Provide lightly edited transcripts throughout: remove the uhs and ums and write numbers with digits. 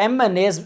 MNAs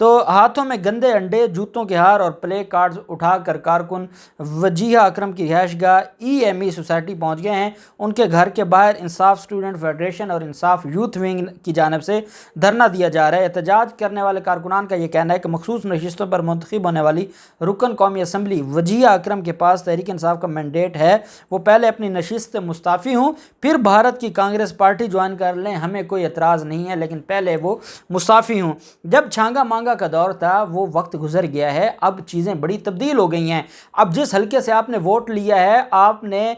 تو ہاتھوں میں گندے انڈے، جوتوں کے ہار اور پلے کارڈز اٹھا کر کارکن وجیہہ اکرم کی رہائش گاہ EME سوسائٹی پہنچ گئے ہیں۔ ان کے گھر کے باہر انصاف اسٹوڈنٹ فیڈریشن اور انصاف یوتھ ونگ کی جانب سے دھرنا دیا جا رہا ہے۔ احتجاج کرنے والے کارکنان کا یہ کہنا ہے کہ مخصوص نشستوں پر منتخب ہونے والی رکن قومی اسمبلی وجیہہ اکرم کے پاس تحریک انصاف کا مینڈیٹ ہے، وہ پہلے اپنی نشست سے مستعفی ہوں، پھر بھارت کی کانگریس پارٹی جوائن کر لیں، ہمیں کوئی اعتراض نہیں ہے، لیکن پہلے وہ مستعفی ہوں۔ جب چھانگا مانگا کا دور تھا وہ وقت گزر گیا ہے، اب چیزیں بڑی تبدیل ہو گئی ہیں۔ اب جس حلقے سے آپ نے ووٹ لیا ہے، آپ نے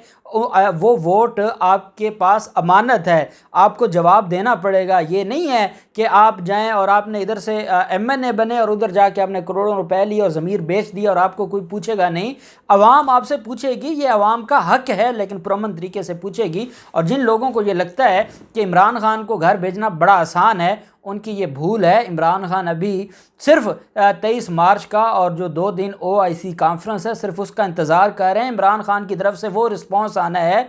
وہ ووٹ آپ کے پاس امانت ہے، آپ کو جواب دینا پڑے گا۔ یہ نہیں ہے کہ آپ جائیں اور آپ نے ادھر سے MNA بنے اور ادھر جا کے آپ نے کروڑوں روپے لیے اور ضمیر بیچ دیا اور آپ کو کوئی پوچھے گا نہیں۔ عوام آپ سے پوچھے گی، یہ عوام کا حق ہے، لیکن پرامن طریقے سے پوچھے گی۔ اور جن لوگوں کو یہ لگتا ہے کہ عمران خان کو گھر بھیجنا بڑا آسان ہے، ان کی یہ بھول ہے۔ عمران خان ابھی صرف 23 مارچ کا اور جو 2 دن OIC کانفرنس ہے، صرف اس کا انتظار کر رہے ہیں۔ عمران خان کی طرف سے وہ رسپانس آنا ہے،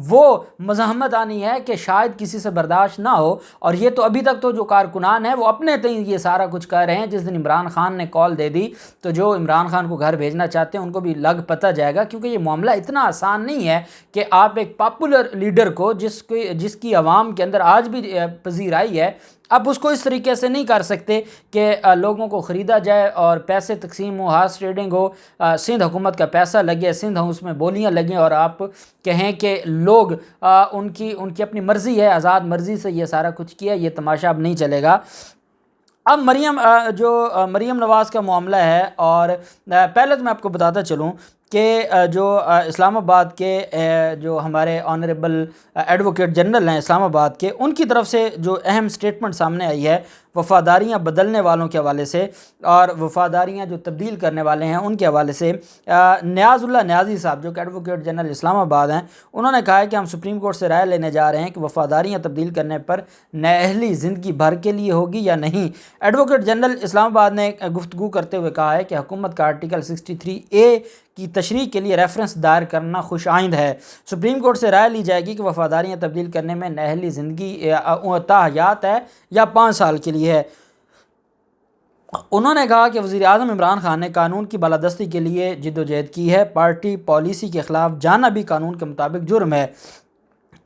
وہ مزاحمت آنی ہے کہ شاید کسی سے برداشت نہ ہو۔ اور یہ تو ابھی تک تو جو کارکنان ہیں وہ اپنے تئیں یہ سارا کچھ کر رہے ہیں۔ جس دن عمران خان نے کال دے دی تو جو عمران خان کو گھر بھیجنا چاہتے ہیں ان کو بھی لگ پتہ جائے گا، کیونکہ یہ معاملہ اتنا آسان نہیں ہے کہ آپ ایک پاپولر لیڈر کو جس کی عوام کے اندر آج بھی پذیرائی ہے، اب اس کو اس طریقے سے نہیں کر سکتے کہ لوگوں کو خریدا جائے اور پیسے تقسیم ہو، ہارس ٹریڈنگ ہو، سندھ حکومت کا پیسہ لگے، سندھ ہاؤس میں بولیاں لگیں اور آپ کہیں کہ لوگ ان کی اپنی مرضی ہے، آزاد مرضی سے یہ سارا کچھ کیا۔ یہ تماشا اب نہیں چلے گا۔ اب مریم نواز کا معاملہ ہے، اور پہلے تو میں آپ کو بتاتا چلوں کہ جو اسلام آباد کے جو ہمارے آنریبل ایڈوکیٹ جنرل ہیں اسلام آباد کے، ان کی طرف سے جو اہم سٹیٹمنٹ سامنے آئی ہے وفاداریاں بدلنے والوں کے حوالے سے اور وفاداریاں جو تبدیل کرنے والے ہیں ان کے حوالے سے، نیاز اللہ نیازی صاحب جو کہ ایڈوکیٹ جنرل اسلام آباد ہیں، انہوں نے کہا ہے کہ ہم سپریم کورٹ سے رائے لینے جا رہے ہیں کہ وفاداریاں تبدیل کرنے پر نااہلی زندگی بھر کے لیے ہوگی یا نہیں۔ ایڈوکیٹ جنرل اسلام آباد نے گفتگو کرتے ہوئے کہا ہے کہ حکومت کا آرٹیکل 63A کی تشریح کے لیے ریفرنس دائر کرنا خوش آئند ہے۔ سپریم کورٹ سے رائے لی جائے گی کہ وفاداریاں تبدیل کرنے میں نااہلی زندگی تا حیات ہے یا 5 سال کے لیے ہے۔ انہوں نے کہا کہ وزیر اعظم عمران خان نے قانون کی بالادستی کے لیے جدوجہد کی ہے، پارٹی پالیسی کے خلاف جانا بھی قانون کے مطابق جرم ہے۔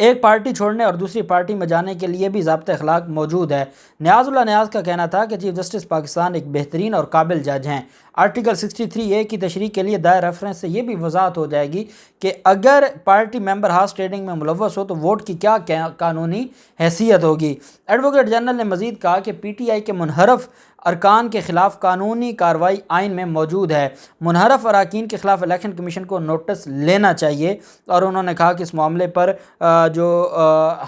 ایک پارٹی چھوڑنے اور دوسری پارٹی میں جانے کے لیے بھی ضابطۂ اخلاق موجود ہے۔ نیاز اللہ نیاز کا کہنا تھا کہ چیف جسٹس پاکستان ایک بہترین اور قابل جج ہیں۔ آرٹیکل 63A کی تشریح کے لیے دائر ریفرنس سے یہ بھی وضاحت ہو جائے گی کہ اگر پارٹی ممبر ہارس ٹریڈنگ میں ملوث ہو تو ووٹ کی کیا قانونی حیثیت ہوگی۔ ایڈوکیٹ جنرل نے مزید کہا کہ PTI کے منحرف ارکان کے خلاف قانونی کارروائی آئین میں موجود ہے، منحرف اراکین کے خلاف الیکشن کمیشن کو نوٹس لینا چاہیے، اور انہوں نے کہا کہ اس معاملے پر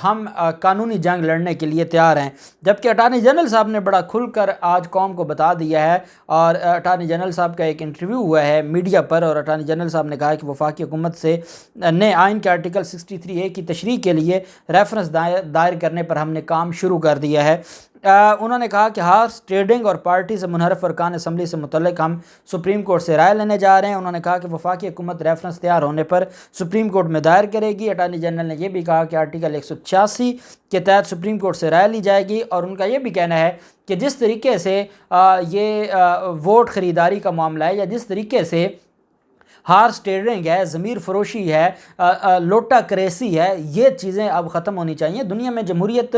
ہم قانونی جنگ لڑنے کے لیے تیار ہیں۔ جبکہ اٹارنی جنرل صاحب نے بڑا کھل کر آج قوم کو بتا دیا ہے، اور اٹارنی جنرل صاحب کا ایک انٹرویو ہوا ہے میڈیا پر، اور اٹارنی جنرل صاحب نے کہا کہ وفاقی حکومت سے نئے آئین کے آرٹیکل 63A کی تشریح کے لیے ریفرنس دائر کرنے پر ہم نے کام شروع کر دیا ہے۔ انہوں نے کہا کہ ہارس ٹریڈنگ اور پارٹی سے منحرف ارکان اسمبلی سے متعلق ہم سپریم کورٹ سے رائے لینے جا رہے ہیں۔ انہوں نے کہا کہ وفاقی حکومت ریفرنس تیار ہونے پر سپریم کورٹ میں دائر کرے گی۔ اٹارنی جنرل نے یہ بھی کہا کہ آرٹیکل 186 کے تحت سپریم کورٹ سے رائے لی جائے گی، اور ان کا یہ بھی کہنا ہے کہ جس طریقے سے یہ ووٹ خریداری کا معاملہ ہے، یا جس طریقے سے ہارس ٹریڈنگ ہے، ضمیر فروشی ہے، لوٹا کریسی ہے، یہ چیزیں اب ختم ہونی چاہیے۔ دنیا میں جمہوریت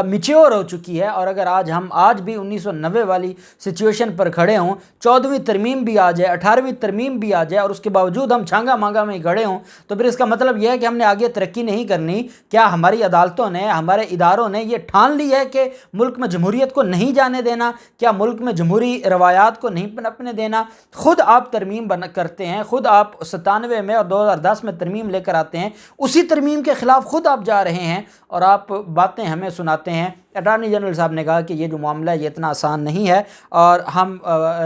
میچیور ہو چکی ہے، اور اگر ہم آج بھی 1990 والی سچویشن پر کھڑے ہوں، 14ویں ترمیم بھی آ جائے، 18ویں ترمیم بھی آ جائے، اور اس کے باوجود ہم چھانگا مانگا میں کھڑے ہوں، تو پھر اس کا مطلب یہ ہے کہ ہم نے آگے ترقی نہیں کرنی۔ کیا ہماری عدالتوں نے، ہمارے اداروں نے یہ ٹھان لی ہے کہ ملک میں جمہوریت کو نہیں جانے دینا؟ کیا ملک میں جمہوری روایات کو نہیں پنپنے دینا؟ خود آپ ترمیم کرتے ہیں، خود آپ 97 میں اور 2010 میں ترمیم لے کر آتے ہیں، اسی ترمیم کے خلاف خود آپ جا رہے ہیں اور آپ باتیں ہمیں سناتے ہیں۔ اٹارنی جنرل صاحب نے کہا کہ یہ جو معاملہ ہے یہ اتنا آسان نہیں ہے، اور ہم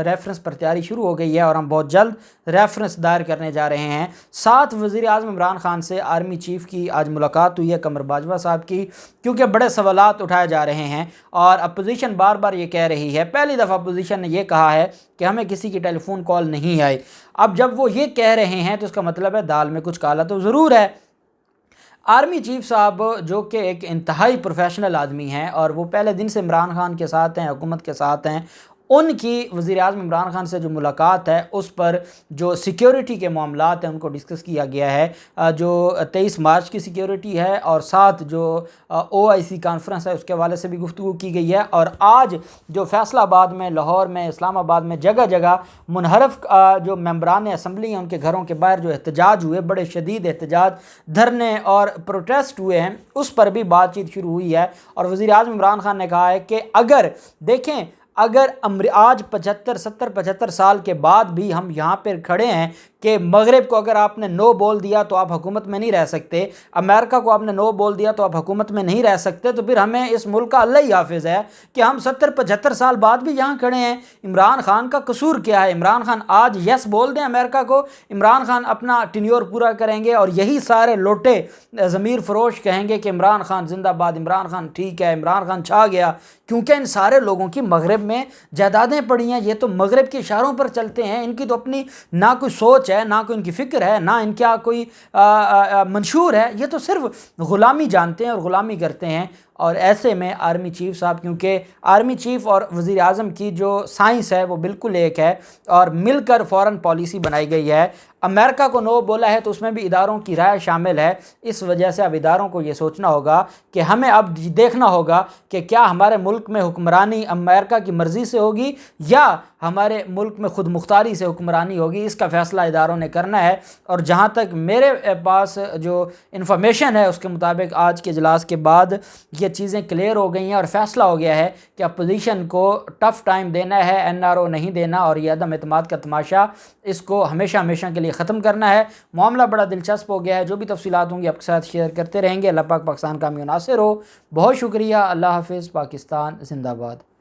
ریفرنس پر تیاری شروع ہو گئی ہے، اور ہم بہت جلد ریفرنس دائر کرنے جا رہے ہیں۔ ساتھ وزیر اعظم عمران خان سے آرمی چیف کی آج ملاقات ہوئی ہے، قمر باجوہ صاحب کی، کیونکہ بڑے سوالات اٹھائے جا رہے ہیں، اور اپوزیشن بار بار یہ کہہ رہی ہے، پہلی دفعہ اپوزیشن نے یہ کہا ہے کہ ہمیں کسی کی ٹیلی فون کال نہیں آئی۔ اب جب وہ یہ کہہ رہے ہیں تو اس کا مطلب ہے دال میں کچھ کالا تو ضرور ہے۔ آرمی چیف صاحب جو کہ ایک انتہائی پروفیشنل آدمی ہیں، اور وہ پہلے دن سے عمران خان کے ساتھ ہیں، حکومت کے ساتھ ہیں، ان کی وزیر اعظم عمران خان سے جو ملاقات ہے اس پر جو سیکیورٹی کے معاملات ہیں ان کو ڈسکس کیا گیا ہے، جو 23 مارچ کی سیکیورٹی ہے اور ساتھ جو OIC کانفرنس ہے اس کے حوالے سے بھی گفتگو کی گئی ہے۔ اور آج جو فیصل آباد میں، لاہور میں، اسلام آباد میں جگہ جگہ منحرف جو ممبران اسمبلی ہیں ان کے گھروں کے باہر جو احتجاج ہوئے، بڑے شدید احتجاج، دھرنے اور پروٹیسٹ ہوئے ہیں، اس پر بھی بات چیت شروع ہوئی ہے۔ اور وزیر اعظم عمران خان نے کہا ہے کہ اگر دیکھیں، اگر آج 75 سال کے بعد بھی ہم یہاں پر کھڑے ہیں کہ مغرب کو اگر آپ نے نو بول دیا تو آپ حکومت میں نہیں رہ سکتے، امریکہ کو آپ نے نو بول دیا تو آپ حکومت میں نہیں رہ سکتے، تو پھر ہمیں اس ملک کا اللہ ہی حافظ ہے کہ ہم 75 سال بعد بھی یہاں کھڑے ہیں۔ عمران خان کا قصور کیا ہے؟ عمران خان آج یس بول دیں امریکہ کو، عمران خان اپنا ٹینیور پورا کریں گے اور یہی سارے لوٹے ضمیر فروش کہیں گے کہ عمران خان زندہ باد، عمران خان ٹھیک ہے، عمران خان چھا گیا، کیونکہ ان سارے لوگوں کی مغرب میں جائیدادیں پڑی ہیں، یہ تو مغرب کے اشاروں پر چلتے ہیں، ان کی تو اپنی نہ کوئی سوچ ہے، نہ کوئی ان کی فکر ہے، نہ ان کا کوئی منشور ہے، یہ تو صرف غلامی جانتے ہیں اور غلامی کرتے ہیں۔ اور ایسے میں آرمی چیف صاحب، کیونکہ آرمی چیف اور وزیر اعظم کی جو سائنس ہے وہ بالکل ایک ہے اور مل کر فورن پالیسی بنائی گئی ہے، امریکہ کو نو بولا ہے تو اس میں بھی اداروں کی رائے شامل ہے، اس وجہ سے اب اداروں کو یہ سوچنا ہوگا کہ ہمیں اب دیکھنا ہوگا کہ کیا ہمارے ملک میں حکمرانی امریکہ کی مرضی سے ہوگی یا ہمارے ملک میں خود مختاری سے حکمرانی ہوگی، اس کا فیصلہ اداروں نے کرنا ہے۔ اور جہاں تک میرے پاس جو انفارمیشن ہے اس کے مطابق آج کے اجلاس کے بعد یہ چیزیں کلیئر ہو گئی ہیں اور فیصلہ ہو گیا ہے کہ اپوزیشن کو ٹف ٹائم دینا ہے، NRO نہیں دینا، اور یہ عدم اعتماد کا تماشا اس کو ہمیشہ ہمیشہ کے لیے ختم کرنا ہے۔ معاملہ بڑا دلچسپ ہو گیا ہے، جو بھی تفصیلات ہوں گی آپ کے ساتھ شیئر کرتے رہیں گے۔ اللہ پاک پاکستان کا حامی و ناصر ہو۔ بہت شکریہ، اللہ حافظ، پاکستان زندہ باد۔